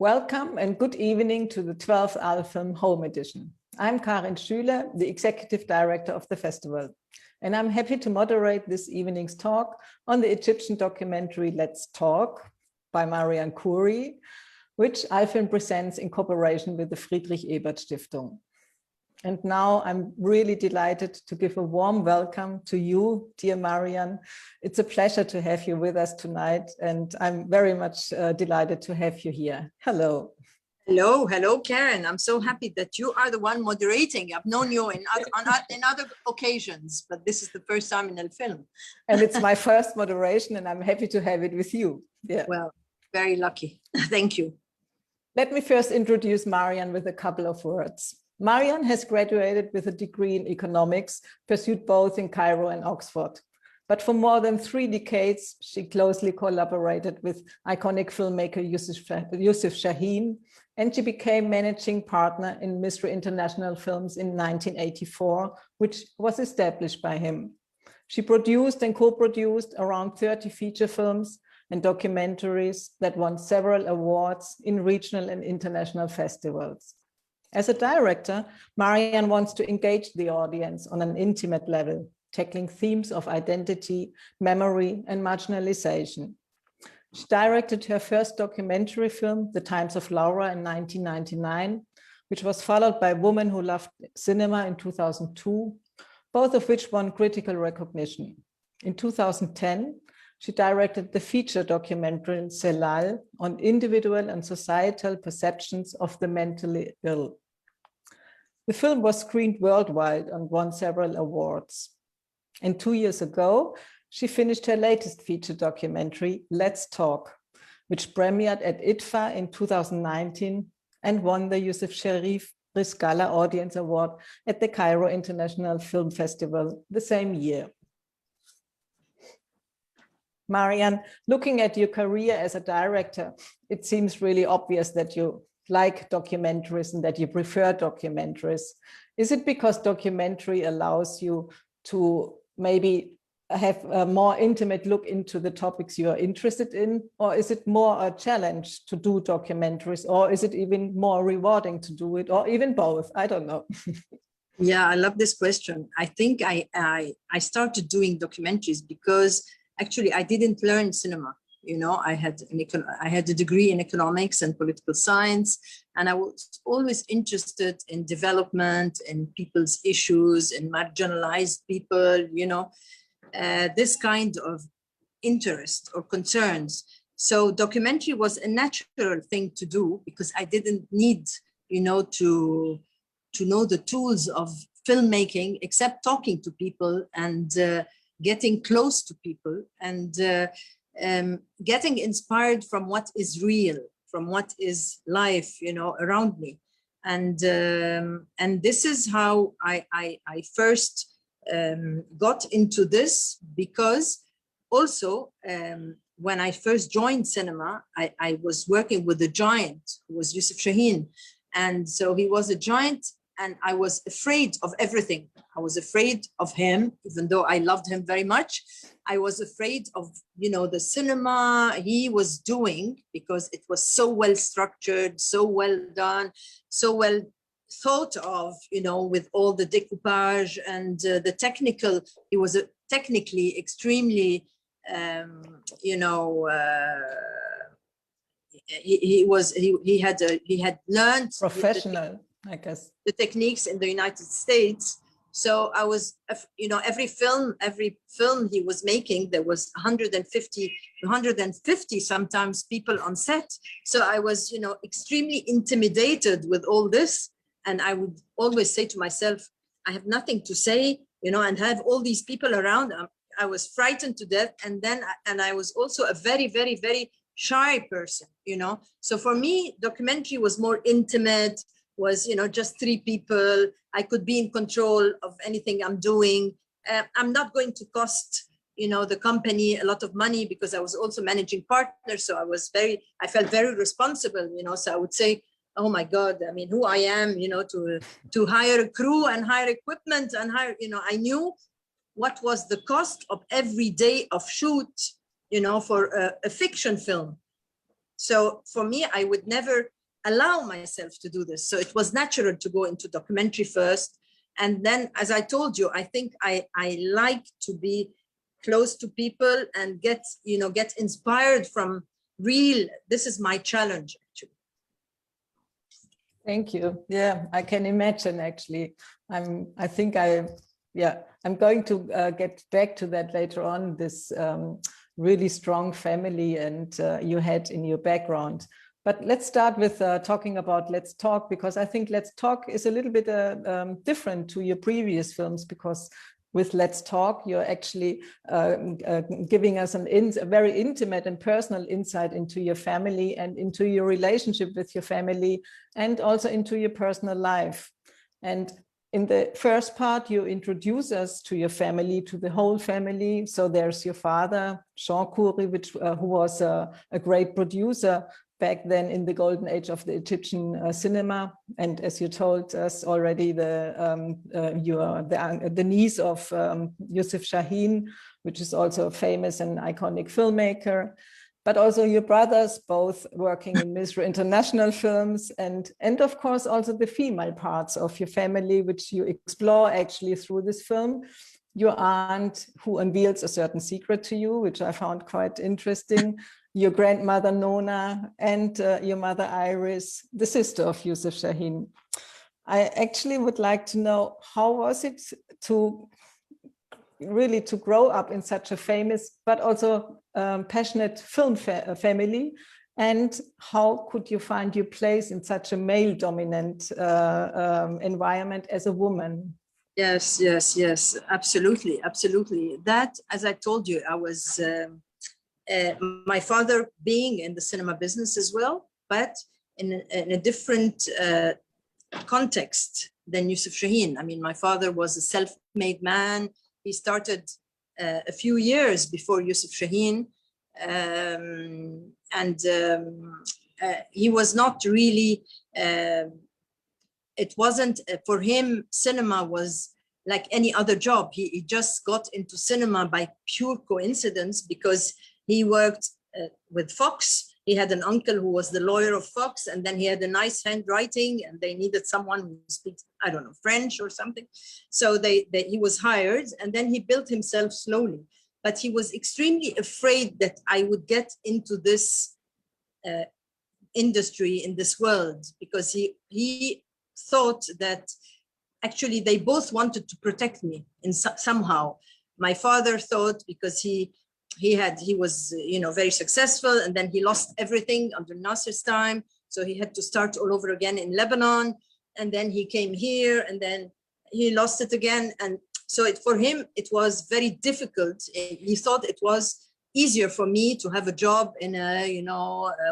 Welcome and good evening to the 12th ALFILM Home Edition. I'm Marianne Khoury, the Executive Director of the festival, and I'm happy to moderate this evening's talk on the Egyptian documentary Let's Talk by Marianne Khoury, which ALFILM presents in cooperation with the Friedrich Ebert Stiftung. And now I'm really delighted to give a warm welcome to you, dear Marianne. It's a pleasure to have you with us tonight, and I'm very much delighted to have you here. Hello. Hello, Karen. I'm so happy that you are the one moderating. I've known you in other occasions, but this is the first time in ALFILM. And it's my first moderation, and I'm happy to have it with you. Yeah. Well, very lucky. Thank you. Let me first introduce Marianne with a couple of words. Marianne has graduated with a degree in economics, pursued both in Cairo and Oxford. But for more than 3 decades, she closely collaborated with iconic filmmaker Youssef Chahine, and she became managing partner in Misri International Films in 1984, which was established by him. She produced and co-produced around 30 feature films and documentaries that won several awards in regional and international festivals. As a director, Marianne wants to engage the audience on an intimate level, tackling themes of identity, memory, and marginalization. She directed her first documentary film, The Times of Laura, in 1999, which was followed by Woman Who Loved Cinema in 2002, both of which won critical recognition. In 2010, she directed the feature documentary Selal on individual and societal perceptions of the mentally ill. The film was screened worldwide and won several awards. And 2 years ago, she finished her latest feature documentary, Let's Talk, which premiered at IDFA in 2019 and won the Youssef Chahine Gala Audience Award at the Cairo International Film Festival the same year. Marianne, looking at your career as a director, it seems really obvious that you like documentaries and that you prefer documentaries. Is it because documentary allows you to maybe have a more intimate look into the topics you are interested in, or is it more a challenge to do documentaries, or is it even more rewarding to do it, or even both? I don't know. Yeah, I love this question. I think I started doing documentaries because actually I didn't learn cinema. You know, I had a degree in economics and political science, and I was always interested in development, in people's issues, in marginalized people, you know, this kind of interest or concerns. So documentary was a natural thing to do because I didn't need, you know, to know the tools of filmmaking except talking to people and getting close to people and getting inspired from what is real, from what is life, you know, around me. And this is how I first got into this, because also when I first joined cinema, I was working with a giant who was Youssef Chahine. And so he was a giant, and I was afraid of everything. I was afraid of him, even though I loved him very much. I was afraid of, you know, the cinema he was doing, because it was so well structured, so well done, so well thought of, you know, with all the decoupage and the technical. He was technically extremely, you know, he had learned professional, I guess, the techniques in the United States. So I was, you know, every film he was making, there was 150 sometimes people on set. So I was, you know, extremely intimidated with all this. And I would always say to myself, I have nothing to say, you know, and have all these people around. I was frightened to death. And I was also a very, very, very shy person, you know. So for me, documentary was more intimate, was, you know, just 3 people. I could be in control of anything I'm doing. I'm not going to cost, you know, the company a lot of money, because I was also managing partner. So I felt very responsible, you know. So I would say, oh my God, I mean, who I am, you know, to hire a crew and hire equipment and hire, you know, I knew what was the cost of every day of shoot, you know, for a fiction film. So for me, I would never allow myself to do this. So it was natural to go into documentary first. And then, as I told you, I think I like to be close to people and get inspired from real. This is my challenge, actually. Thank you. Yeah, I can imagine, actually. I'm going to get back to that later on, this really strong family and you had in your background. But let's start with talking about Let's Talk, because I think Let's Talk is a little bit different to your previous films, because with Let's Talk, you're actually giving us a very intimate and personal insight into your family and into your relationship with your family and also into your personal life. And in the first part, you introduce us to your family, to the whole family. So there's your father, Marianne Khoury, who was a great producer back then in the golden age of the Egyptian cinema. And as you told us already, you are the niece of Youssef Chahine, which is also a famous and iconic filmmaker. But also your brothers, both working in Misra International Films, and of course also the female parts of your family, which you explore actually through this film. Your aunt, who unveils a certain secret to you, which I found quite interesting. Your grandmother Nona, and your mother Iris, the sister of Youssef Chahine. I actually would like to know, how was it to really to grow up in such a famous but also passionate film family, and how could you find your place in such a male-dominant environment as a woman? Yes, absolutely, absolutely. That, as I told you, I was my father being in the cinema business as well, but in a different context than Youssef Chahine. I mean, my father was a self-made man. He started a few years before Youssef Chahine, he was not really, it wasn't, for him, cinema was like any other job. He just got into cinema by pure coincidence because he worked with Fox. He had an uncle who was the lawyer of Fox, and then he had a nice handwriting, and they needed someone who speaks, I don't know, French or something. So he was hired, and then he built himself slowly. But he was extremely afraid that I would get into this industry, in this world, because he thought that actually they both wanted to protect me in somehow. My father thought, because he was very successful, and then he lost everything under Nasser's time, so he had to start all over again in Lebanon, and then he came here, and then he lost it again. And so for him it was very difficult. He thought it was easier for me to have a job in a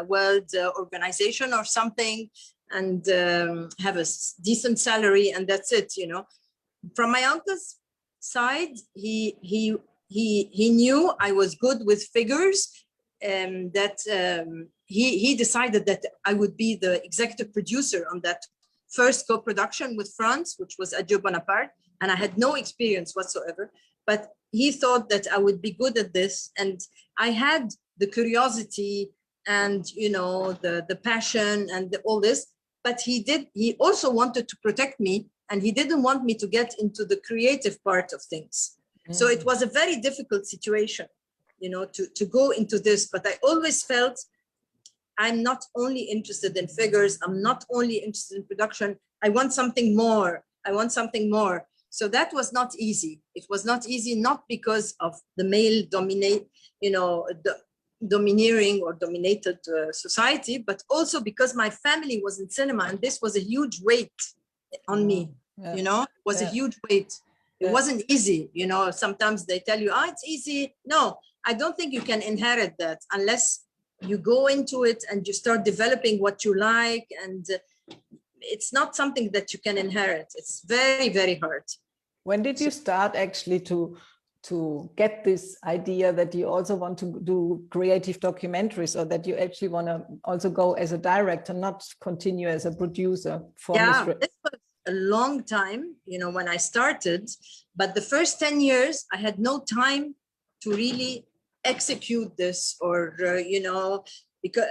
world organization or something, and have a decent salary, and that's it. From my uncle's side, he knew I was good with figures, and that he decided that I would be the executive producer on that first co-production with France, which was Adieu Bonaparte, and I had no experience whatsoever, but he thought that I would be good at this, and I had the curiosity and the passion and all this, but he also wanted to protect me, and he didn't want me to get into the creative part of things. So it was a very difficult situation, to go into this. But I always felt I'm not only interested in figures, I'm not only interested in production, I want something more. I want something more. So that was not easy. It was not easy, not because of the male domineering or dominated society, but also because my family was in cinema, and this was a huge weight on me. It was a huge weight. It wasn't easy. Sometimes they tell you, it's easy. No, I don't think you can inherit that unless you go into it and you start developing what you like. And it's not something that you can inherit. It's very, very hard. When did you start actually to get this idea that you also want to do creative documentaries, or that you actually want to also go as a director, not continue as a producer? This was a long time, when I started, but the first 10 years I had no time to really execute this, or because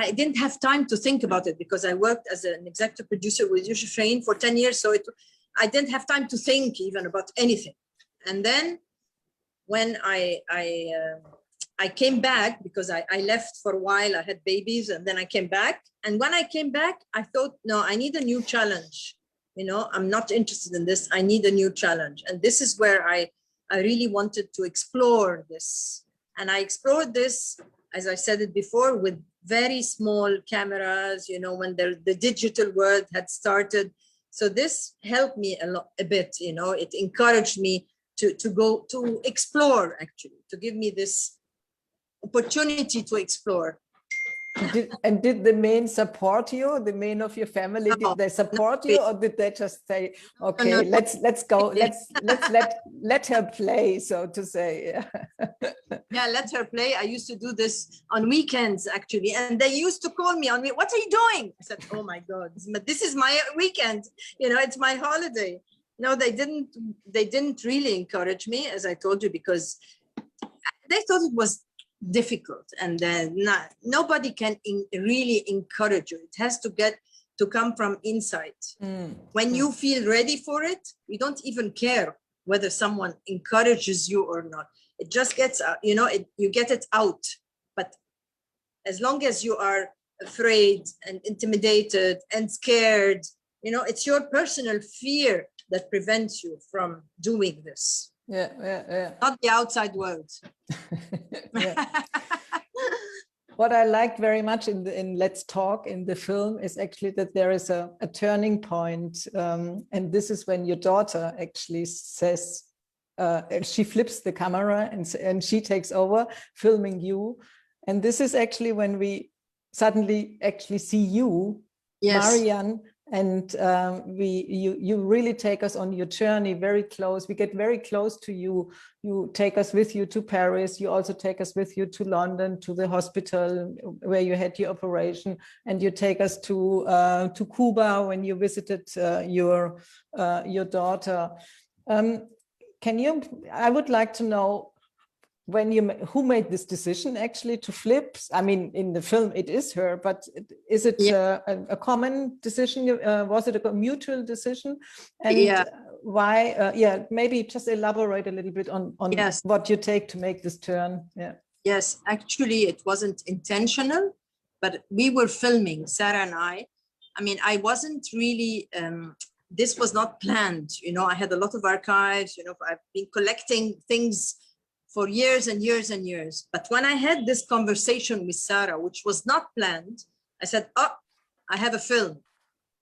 I didn't have time to think about it because I worked as an executive producer with Yusuf Shaheen for 10 years. So I didn't have time to think even about anything. And then when I came back, because I left for a while, I had babies, and then I came back. And when I came back, I thought, no, I need a new challenge. You know, I'm not interested in this. I need a new challenge. And this is where I really wanted to explore this. And I explored this, as I said it before, with very small cameras, you know, when the digital world had started. So this helped me a bit, you know, it encouraged me to go to explore, actually, to give me this opportunity to explore. Did the men support you? The men of your family, No, did they support you, or did they just say, okay, let's go, let's let her play, so to say? Yeah, let her play. I used to do this on weekends, actually, and they used to call me on me. What are you doing? I said, oh my God, this is my weekend. You know, it's my holiday. No, they didn't really encourage me, as I told you, because they thought it was difficult, and then nobody can really encourage you. It has to come from inside. When you feel ready for it, you don't even care whether someone encourages you or not. It just gets out, you know, you get it out. But as long as you are afraid and intimidated and scared, you know, it's your personal fear that prevents you from doing this. Yeah. Not the outside world. What I liked very much in Let's Talk in the film is actually that there is a turning point, and this is when your daughter actually says, she flips the camera and she takes over filming you, and this is actually when we suddenly actually see you, yes, Marianne, and you really take us on your journey very close. We get very close to you. You take us with you to Paris. You also take us with you to London, to the hospital where you had your operation, and you take us to Cuba when you visited your daughter. I would like to know who made this decision actually to flip. I mean, in the film it is her, but is it a common decision? Was it a mutual decision? And why? Maybe just elaborate a little bit on yes, what you take to make this turn. Yes, actually it wasn't intentional, but we were filming, Sarah and I. I mean, I wasn't really, this was not planned. You know, I had a lot of archives, you know, I've been collecting things for years and years and years. But when I had this conversation with Sarah, which was not planned, I said, oh, I have a film,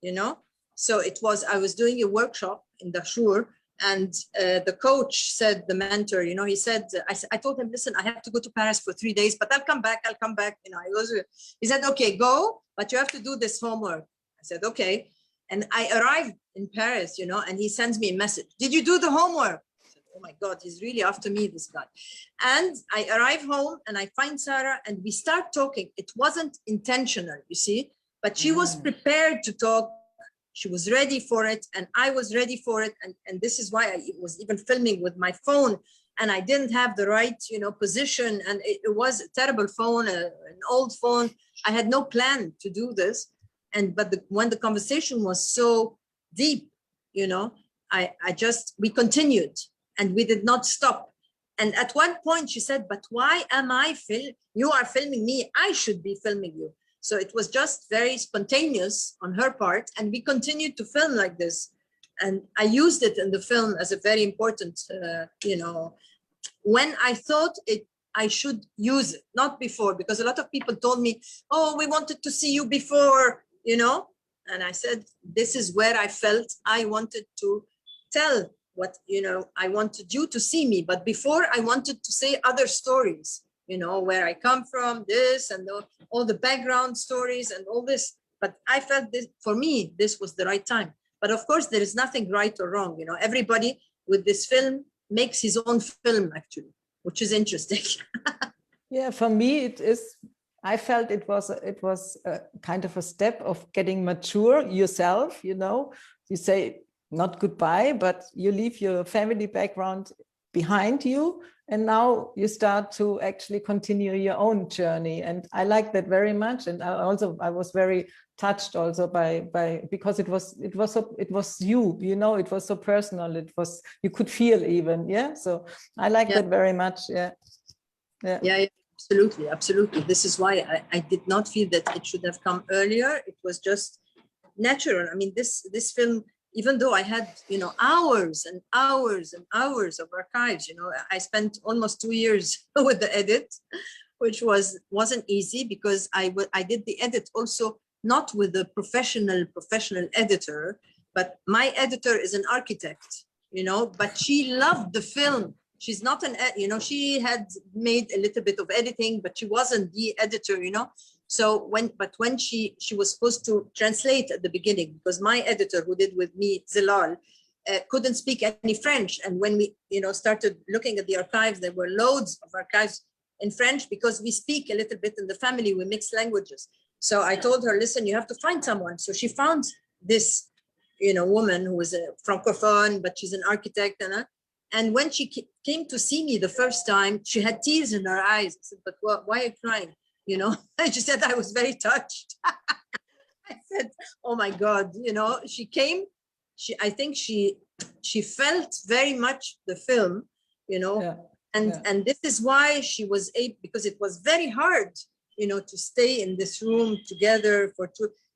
you know? So I was doing a workshop in Dashur, and the coach said, the mentor, you know, he said, I told him, listen, I have to go to Paris for 3 days, but I'll come back, you know. He said, okay, go, but you have to do this homework. I said, okay. And I arrived in Paris, you know, and he sends me a message. Did you do the homework? Oh my God, he's really after me, this guy. And I arrive home and I find Sarah and we start talking. It wasn't intentional, you see, but she was prepared to talk. She was ready for it and I was ready for it. And this is why I was even filming with my phone, and I didn't have the right, you know, position. And it was a terrible phone, an old phone. I had no plan to do this. But when the conversation was so deep, you know, we continued. And we did not stop. And at one point she said, but why am I you are filming me, I should be filming you. So it was just very spontaneous on her part. And we continued to film like this. And I used it in the film as a very important, you know, when I thought I should use it, not before, because a lot of people told me, oh, we wanted to see you before, you know. And I said, this is where I felt I wanted to tell what, you know, I wanted you to see me, but before I wanted to say other stories, you know, where I come from, this and all the background stories and all this. But I felt this, for me, this was the right time. But of course, there is nothing right or wrong. You know, everybody with this film makes his own film, actually, which is interesting. Yeah, for me, it is. I felt it was a kind of a step of getting mature yourself. You know, you say, not goodbye, but you leave your family background behind you, and now you start to actually continue your own journey. And I like that very much. And I was very touched also by because it was you, you know, it was so personal. It was, you could feel even, yeah. So I like that very much. Yeah. Yeah, absolutely, absolutely. This is why I did not feel that it should have come earlier. It was just natural. I mean, this film, even though I had, you know, hours and hours and hours of archives, you know, I spent almost 2 years with the edit, which wasn't easy, because I did the edit also not with a professional editor, but my editor is an architect, you know, but she loved the film. She's not you know, she had made a little bit of editing, but she wasn't the editor, you know. So when she was supposed to translate at the beginning, because my editor who did with me, Zilal, couldn't speak any French. And when we, you know, started looking at the archives, there were loads of archives in French, because we speak a little bit in the family, we mix languages. So I told her, listen, you have to find someone. So she found this, you know, woman who was a Francophone, but she's an architect. And when she came to see me the first time, she had tears in her eyes. I said, but why are you crying? You know, she said, I was very touched. I said, oh my God, you know, she came, I think she felt very much the film, you know, and this is why she was able, because it was very hard, you know, to stay in this room together for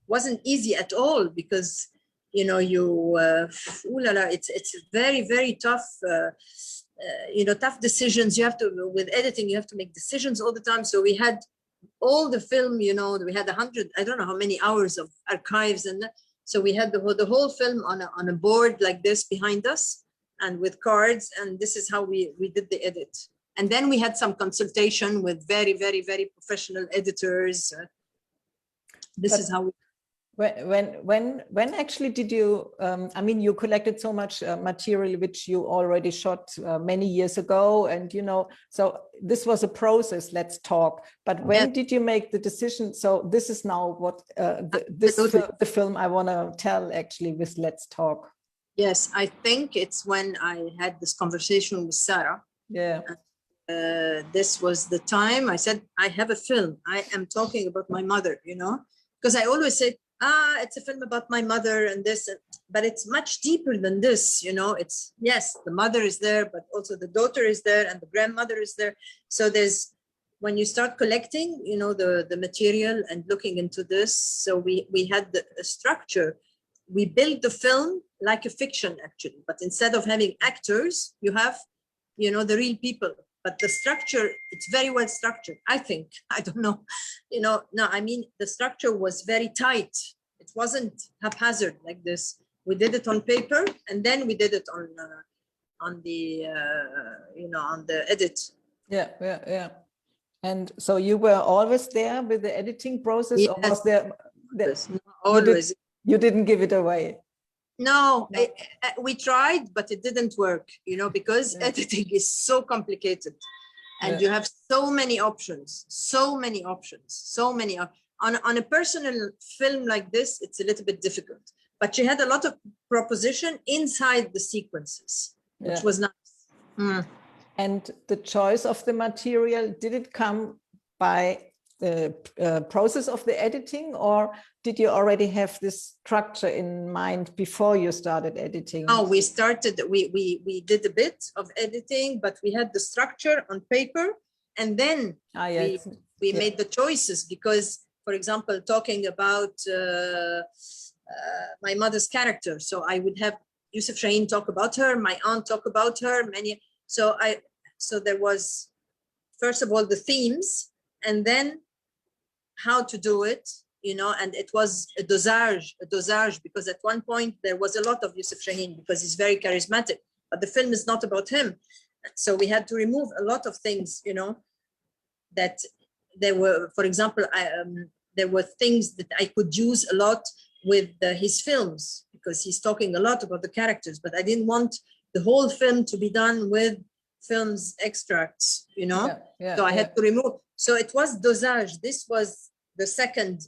wasn't easy at all, because, you know, it's very, very tough, you know, tough decisions. You have to, with editing, you have to make decisions all the time. So we had all the film, you know, we had 100, I don't know how many hours of archives. And so we had the whole film on a board like this behind us, and with cards. And this is how we did the edit. And then we had some consultation with very, very, very professional editors. This is how we. When actually did you, I mean, you collected so much material which you already shot many years ago, and, you know, so this was a process, let's talk. But when did you make the decision? So this is now what the film I want to tell actually with Let's Talk. Yes, I think it's when I had this conversation with Sarah. Yeah. This was the time I said, I have a film. I am talking about my mother, you know, because I always say, it's a film about my mother and this, but it's much deeper than this, you know. It's, yes, the mother is there, but also the daughter is there and the grandmother is there. So there's, when you start collecting, you know, the material and looking into this, so we had a structure. We built the film like a fiction, actually, but instead of having actors, you have, you know, the real people. But the structure, it's very well structured, I think. I don't know, you know, no, I mean, the structure was very tight. It wasn't haphazard like this. We did it on paper, and then we did it on the, you know, on the edit. Yeah. And so you were always there with the editing process, yes. Or was there always. You didn't give it away? No. We tried, but it didn't work, you know, because editing is so complicated, and you have so many options. On a personal film like this, it's a little bit difficult, but she had a lot of proposition inside the sequences, which was nice. And the choice of the material, did it come by the process of the editing, or did you already have this structure in mind before you started editing? Oh, we did a bit of editing, but we had the structure on paper, and then we made the choices, because, for example, talking about my mother's character, so I would have Youssef Chahine talk about her, my aunt talk about her, so there was, first of all, the themes, and then how to do it, you know, and it was a dosage, because at one point there was a lot of Youssef Chahine, because he's very charismatic, but the film is not about him. So we had to remove a lot of things, you know, that there were, for example, there were things that I could use a lot with his films, because he's talking a lot about the characters, but I didn't want the whole film to be done with films extracts, you know. So I had to remove. So it was dosage. This was the second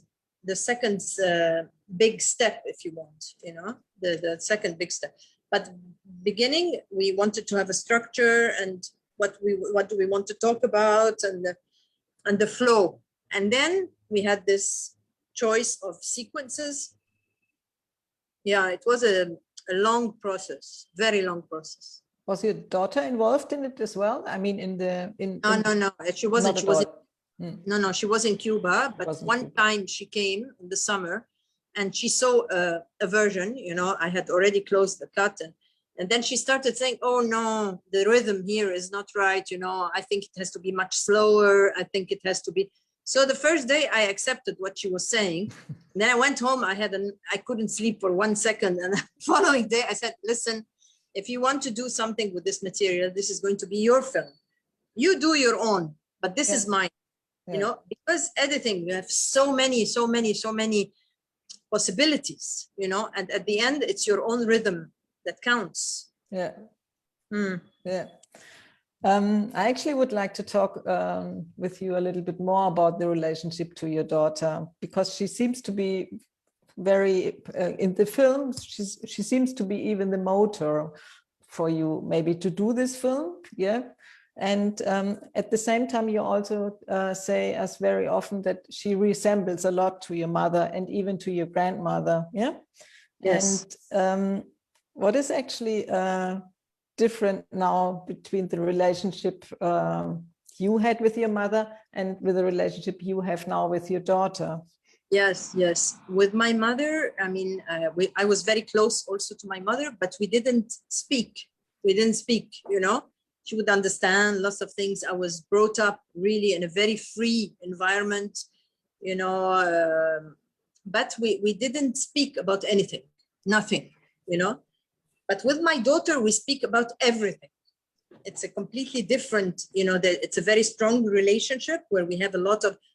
big step, if you want, you know, the second big step. But beginning, we wanted to have a structure and what do we want to talk about and the flow. And then we had this choice of sequences. Yeah, it was a long process, very long process. Was your daughter involved in it as well? I mean, No, she wasn't. She was no, she was in Cuba, but one time she came in the summer and she saw a version, you know, I had already closed the cut, and then she started saying, oh no, the rhythm here is not right, you know, I think it has to be much slower, I think it has to be. So the first day I accepted what she was saying. Then I went home, I couldn't sleep for 1 second, and the following day I said, listen, if you want to do something with this material, this is going to be your film. You do your own, but this is mine. You know, because editing, you have so many possibilities, you know, and at the end, it's your own rhythm that counts. Yeah. Yeah. I actually would like to talk with you a little bit more about the relationship to your daughter, because she seems to be very, in the film, she seems to be even the motor for you maybe to do this film. Yeah. And at the same time, you also say us very often that she resembles a lot to your mother and even to your grandmother. Yeah. Yes. And what is actually different now between the relationship you had with your mother and with the relationship you have now with your daughter? Yes. With my mother, I mean, I was very close also to my mother, but we didn't speak. You know. She would understand lots of things. I was brought up really in a very free environment, you know, but we didn't speak about anything, nothing, you know. But with my daughter, we speak about everything. It's a completely different, you know, it's a very strong relationship where we have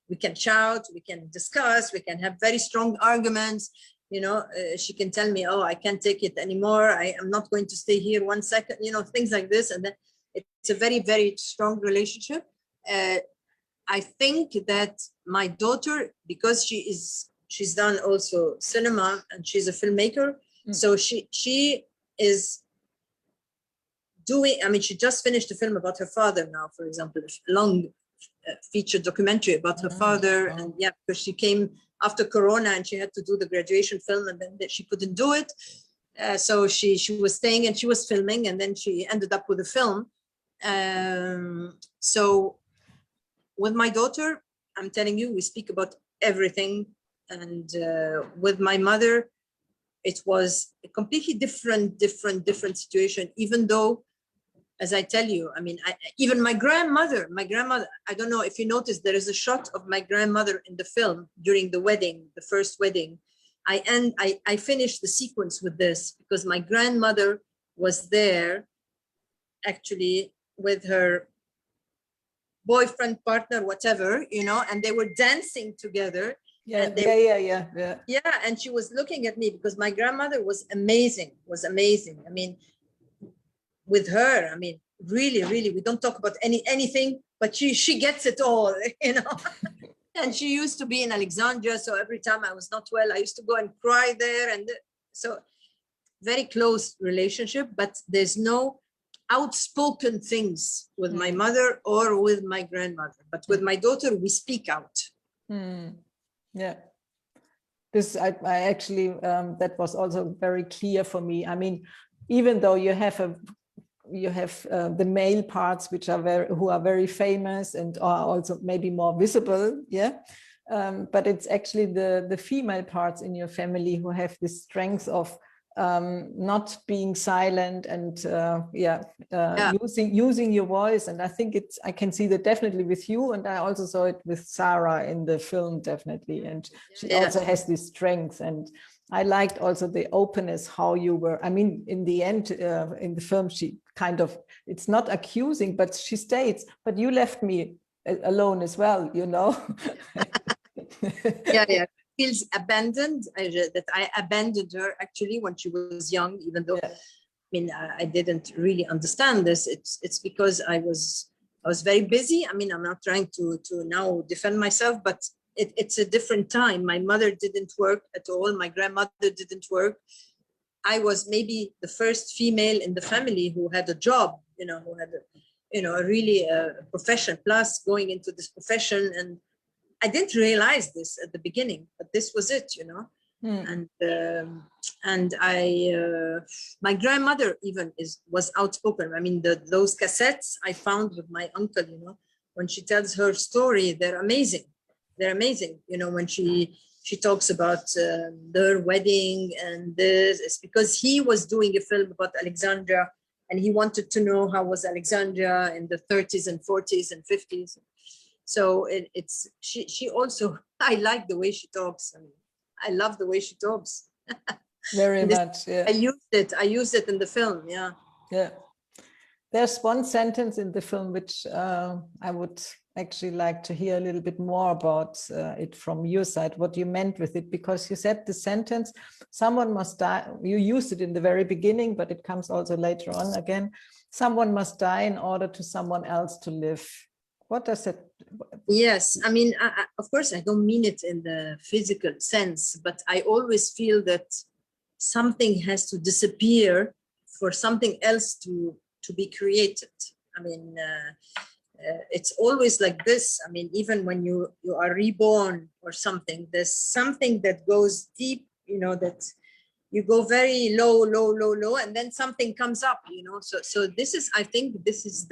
we can shout, we can discuss, we can have very strong arguments. You know, she can tell me, oh, I can't take it anymore. I am not going to stay here 1 second, you know, things like this. And then it's a very, very strong relationship. I think that my daughter, because she's done also cinema and she's a filmmaker. So she is doing, I mean, she just finished a film about her father now, for example, a long feature documentary about her father. And yeah, because she came after Corona and she had to do the graduation film and then she couldn't do it. So she was staying and she was filming and then she ended up with a film. So with my daughter, I'm telling you, we speak about everything. And with my mother, it was a completely different situation, even though, as I tell you, I mean, even my grandmother, I don't know if you noticed, there is a shot of my grandmother in the film during the wedding, the first wedding. I finished the sequence with this because my grandmother was there actually with her boyfriend, partner, whatever, you know, and they were dancing together. Yeah, And she was looking at me because my grandmother was amazing. I mean, with her, I mean, really, we don't talk about anything, but she gets it all, you know. And she used to be in Alexandria, so every time I was not well, I used to go and cry there. And so very close relationship, but there's no outspoken things with my mother or with my grandmother. But with my daughter, we speak out. Yeah. This, I actually, that was also very clear for me. I mean, even though you have the male parts who are very famous and are also maybe more visible, yeah. But it's actually the female parts in your family who have this strength of not being silent and using your voice. And I think I can see that definitely with you, and I also saw it with Sarah in the film, definitely. And she also has this strength. And I liked also the openness, how you were. I mean, in the end, in the film, she kind of, it's not accusing, but she states, but you left me alone as well, you know. Yeah. Feels abandoned, that I abandoned her actually when she was young, even though I mean I didn't really understand this. It's because I was very busy. I mean, I'm not trying to now defend myself, but it's a different time. My mother didn't work at all. My grandmother didn't work. I was maybe the first female in the family who had a job, who had a really profession, plus going into this profession. And I didn't realize this at the beginning, but this was it, And my grandmother even was outspoken. I mean, those cassettes I found with my uncle, when she tells her story, they're amazing. They're amazing. When she talks about their wedding and this, it's because he was doing a film about Alexandria, and he wanted to know how was Alexandria in the 30s and 40s and 50s. So she also, I like the way she talks. I mean, I love the way she talks. Very much, yeah. I used it in the film, yeah. Yeah. There's one sentence in the film which I would actually like to hear a little bit more about it from your side, what you meant with it, because you said the sentence, someone must die. You used it in the very beginning, but it comes also later on again. Someone must die in order to someone else to live. What does it? Yes, I mean, of course, I don't mean it in the physical sense, but I always feel that something has to disappear for something else to be created. I mean, it's always like this. I mean, even when you are reborn or something, there's something that goes deep, that you go very low, and then something comes up, So this is, I think, this is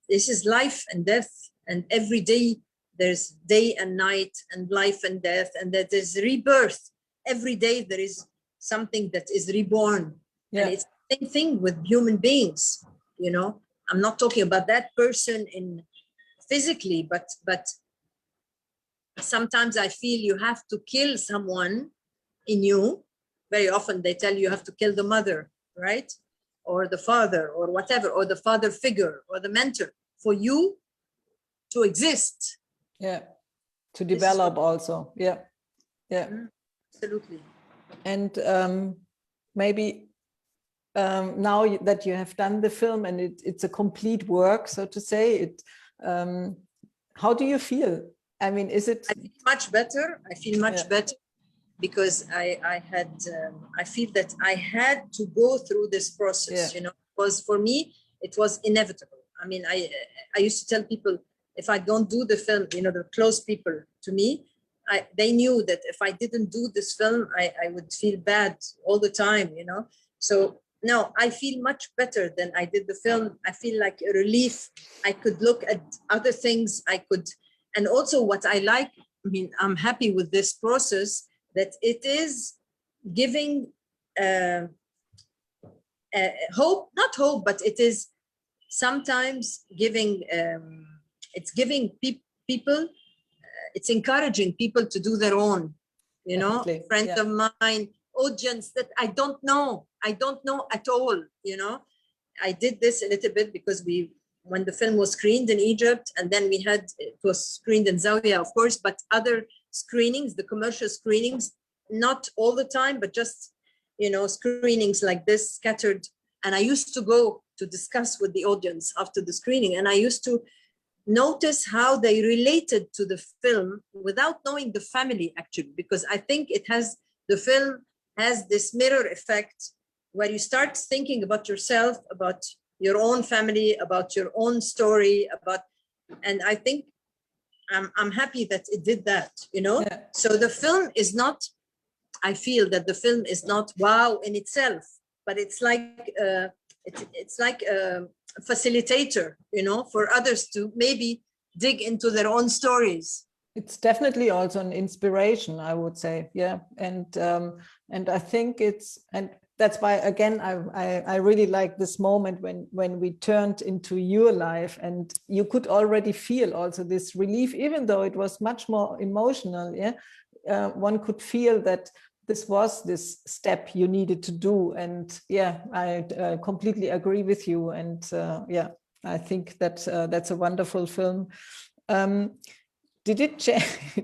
this is life and death, and every day there's day and night and life and death, and that there's rebirth. Every day there is something that is reborn. Yeah. And it's the same thing with human beings, I'm not talking about that person in physically, but sometimes I feel you have to kill someone in you. Very often they tell you have to kill the mother, right? Or the father, or whatever, or the father figure, or the mentor, for you to exist. Yeah, to develop also. Yeah, yeah, absolutely. And maybe now that you have done the film and it's a complete work, so to say, how do you feel? I mean, is it? I feel much better. I feel much better. Because I feel that I had to go through this process, because for me, it was inevitable. I mean, I used to tell people, if I don't do the film, the close people to me, they knew that if I didn't do this film, I would feel bad all the time, So no, I feel much better than I did the film. I feel like a relief. I could look at other things. And also what I like, I mean, I'm happy with this process, that it is giving hope, not hope, but it is sometimes giving, it's giving people, it's encouraging people to do their own, friends of mine, audience that I don't know at all, I did this a little bit because when the film was screened in Egypt, and then it was screened in Zawiya, of course, but other screenings, the commercial screenings, not all the time, but just, screenings like this scattered. And I used to go to discuss with the audience after the screening, and I used to notice how they related to the film without knowing the family, actually, because I think the film has this mirror effect where you start thinking about yourself, about your own family, about your own story, and I think I'm happy that it did that, Yeah. So the film is not, I feel that the film is not wow in itself, but it's like it's like a facilitator, for others to maybe dig into their own stories. It's definitely also an inspiration, I would say, yeah, and I think and that's why, again, I really like this moment when we turned into your life, and you could already feel also this relief, even though it was much more emotional. Yeah, one could feel that this was this step you needed to do, and yeah, I completely agree with you. And yeah, I think that that's a wonderful film. Did it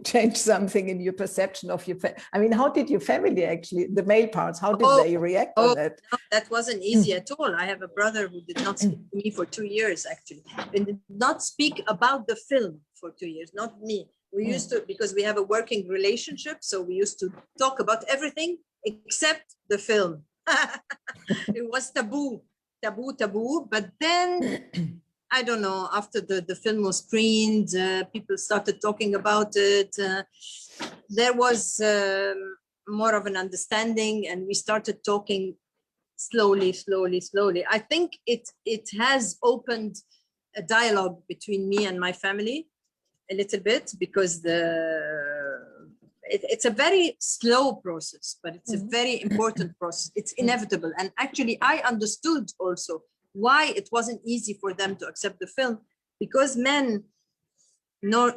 change something in your perception of your I mean, how did your family actually, the male parts, how did they react on that? No, that wasn't easy at all. I have a brother who did not speak to me for 2 years, actually, and did not speak about the film for 2 years, not me. We used to, because we have a working relationship, so we used to talk about everything except the film. It was taboo. But then, I don't know, after the film was screened, people started talking about it. There was more of an understanding, and we started talking slowly. I think it has opened a dialogue between me and my family a little bit, because it's a very slow process, but it's a very important process. It's inevitable. And actually, I understood also why it wasn't easy for them to accept the film, because men,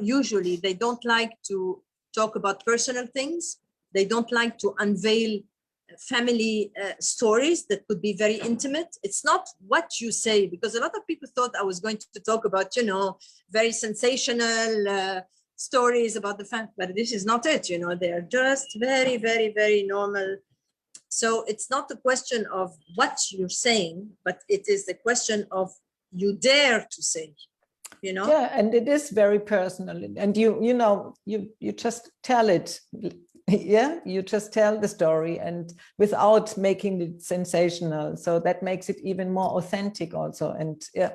usually they don't like to talk about personal things. They don't like to unveil family stories that could be very intimate. It's not what you say, because a lot of people thought I was going to talk about, very sensational stories about the family, but this is not it. They're just very, very, very normal. So it's not a question of what you're saying, but it is the question of you dare to say, Yeah, and it is very personal, and you just tell it. Yeah, you just tell the story, and without making it sensational. So that makes it even more authentic also. And yeah,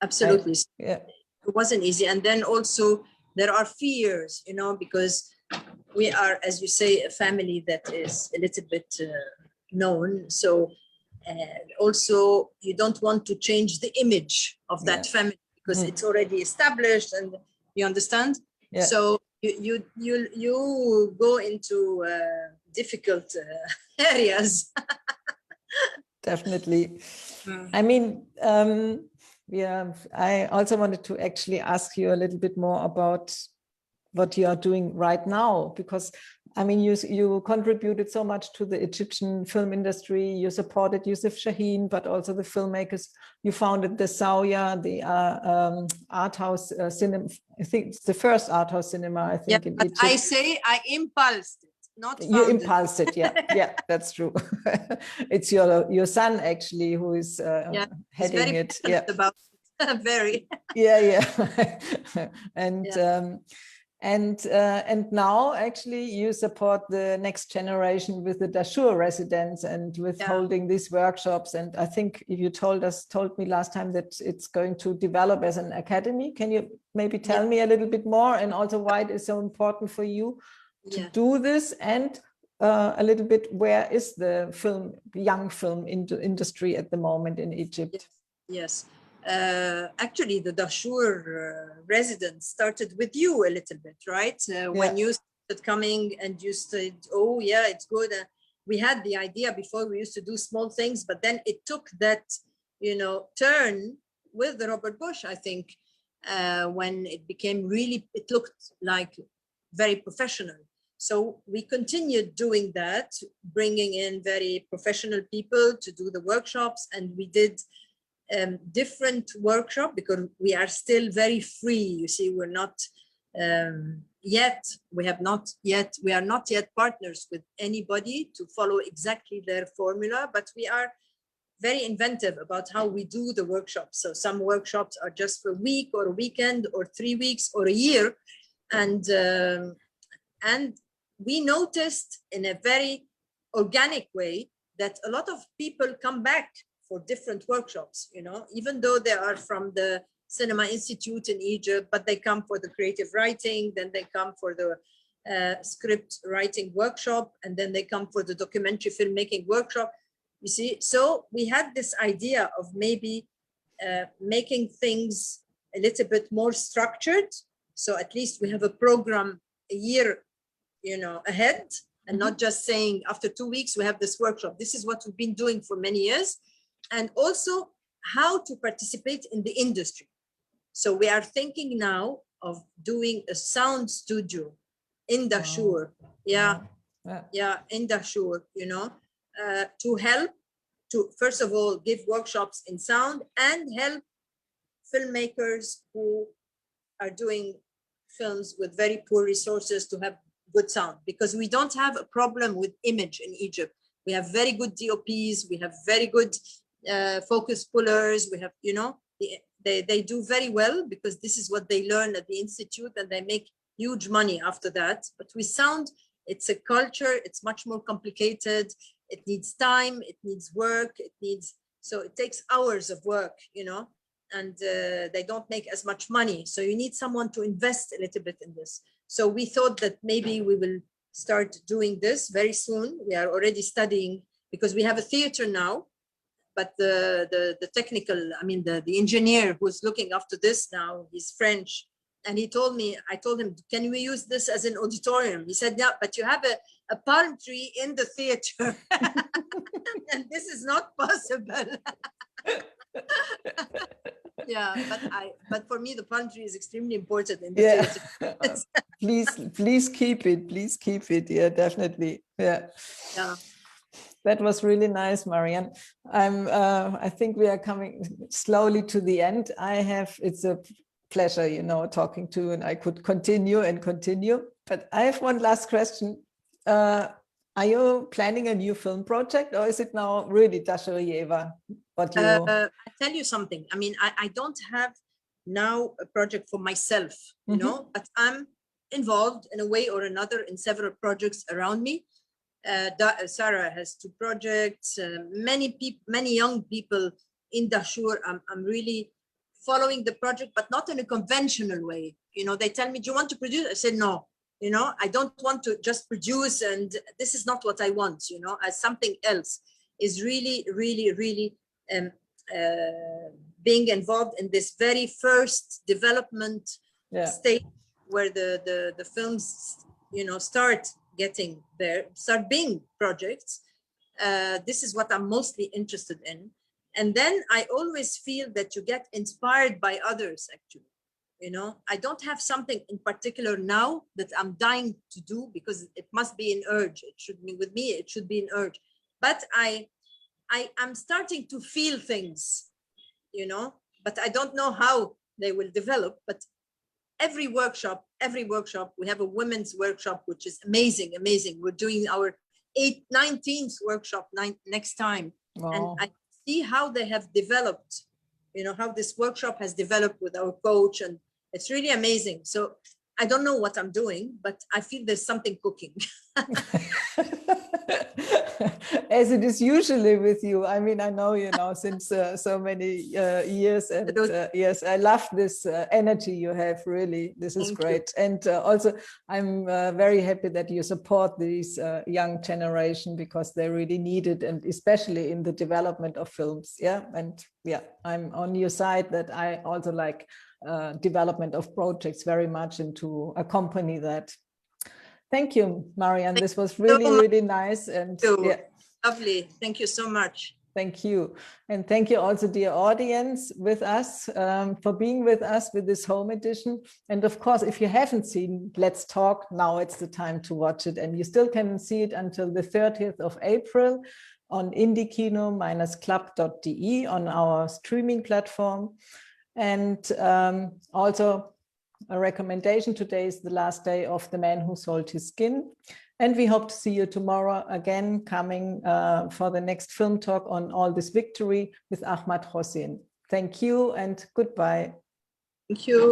absolutely. Yeah, it wasn't easy. And then also there are fears, because we are, as you say, a family that is a little bit known. So also you don't want to change the image of that family, because it's already established, and you understand. Yeah. So you go into difficult areas. Definitely. I mean, yeah, I also wanted to actually ask you a little bit more about what you are doing right now, because I mean, you contributed so much to the Egyptian film industry. You supported Youssef Chahine, but also the filmmakers. You founded the Zawiya, the art house cinema. I think it's the first art house cinema, I think, in Egypt. I say I impulsed it, not founded. You impulsed it, yeah. Yeah, that's true. It's your son actually who is heading it. Yeah, about very. Yeah. And now actually you support the next generation with the Dashur residents and with holding these workshops. And I think you told me last time that it's going to develop as an academy. Can you maybe tell me a little bit more, and also why it is so important for you to do this, and a little bit where is the young film industry at the moment in Egypt? Yes. Actually, the Dashur residents started with you a little bit, right? When you started coming and you said, oh yeah, it's good. We had the idea before, we used to do small things, but then it took that, turn with Robert Bush, I think, when it became really, it looked like very professional. So we continued doing that, bringing in very professional people to do the workshops, and we did different workshop, because we are still very free. You see, we're not we are not yet partners with anybody to follow exactly their formula, but we are very inventive about how we do the workshops. So some workshops are just for a week or a weekend or 3 weeks or a year, and we noticed in a very organic way that a lot of people come back for different workshops, even though they are from the Cinema Institute in Egypt, but they come for the creative writing, then they come for the script writing workshop, and then they come for the documentary filmmaking workshop, you see. So we had this idea of maybe making things a little bit more structured. So at least we have a program a year, ahead, and not just saying after 2 weeks we have this workshop. This is what we've been doing for many years. And also how to participate in the industry. So we are thinking now of doing a sound studio in Dashur. In Dashur, to help to, first of all, give workshops in sound and help filmmakers who are doing films with very poor resources to have good sound, because we don't have a problem with image in Egypt. We have very good DOPs, we have very good focus pullers, we have, they do very well, because this is what they learn at the institute, and they make huge money after that. But with sound, It's a culture. It's much more complicated. It needs time. It needs work. So it takes hours of work, you know, and they don't make as much money. So you need someone to invest a little bit in this. So we thought that maybe we will start doing this very soon. We are already studying because we have a theater now, but the technical, I mean, the engineer who's looking after this now, he's French. And he told me, I told him, can we use this as an auditorium? He said, yeah, but you have a palm tree in the theater. And this is not possible. Yeah, but for me, the palm tree is extremely important in the theater. Please keep it. Please keep it. Yeah, definitely. Yeah. Yeah. That was really nice, Marianne. I think we are coming slowly to the end. It's a pleasure, you know, talking to you, and I could continue and continue. But I have one last question. Are you planning a new film project, or is it now really Dashoyeva? What you? I'll tell you something. I mean, I don't have now a project for myself, you know, but I'm involved in a way or another in several projects around me. Sarah has 2 projects. Many young people in Dashur. I'm really following the project, but not in a conventional way. You know, they tell me, do you want to produce? I said, no, you know, I don't want to just produce, and this is not what I want, you know, as something else is really being involved in this very first development stage where the films, you know, start being projects. This is what I'm mostly interested in. And then I always feel that you get inspired by others, actually. You know, I don't have something in particular now that I'm dying to do, because it must be an urge. It should be with me, it should be an urge. But I'm starting to feel things, you know, but I don't know how they will develop. But every workshop, we have a women's workshop, which is amazing. We're doing our 19th workshop next time. Wow. And I see how they have developed, you know, how this workshop has developed with our coach, and it's really amazing. So I don't know what I'm doing, but I feel there's something cooking. As it is usually with you. I mean, I know, you know, since so many years, and yes, I love this energy you have, really. This is great. And also, I'm very happy that you support this young generation, because they really need it, and especially in the development of films. Yeah, and yeah, I'm on your side, that I also like development of projects very much, and to accompany that. Thank you, Marianne. This was really nice, and yeah. Lovely. Thank you so much. Thank you. And thank you also, dear audience, with us, for being with us with this home edition. And of course, if you haven't seen Let's Talk, now it's the time to watch it. And you still can see it until the 30th of April on indiekino-club.de on our streaming platform. And also, a recommendation: today is the last day of The Man Who Sold His Skin. And we hope to see you tomorrow again, coming for the next film talk on All This Victory with Ahmad Hossein. Thank you and goodbye. Thank you.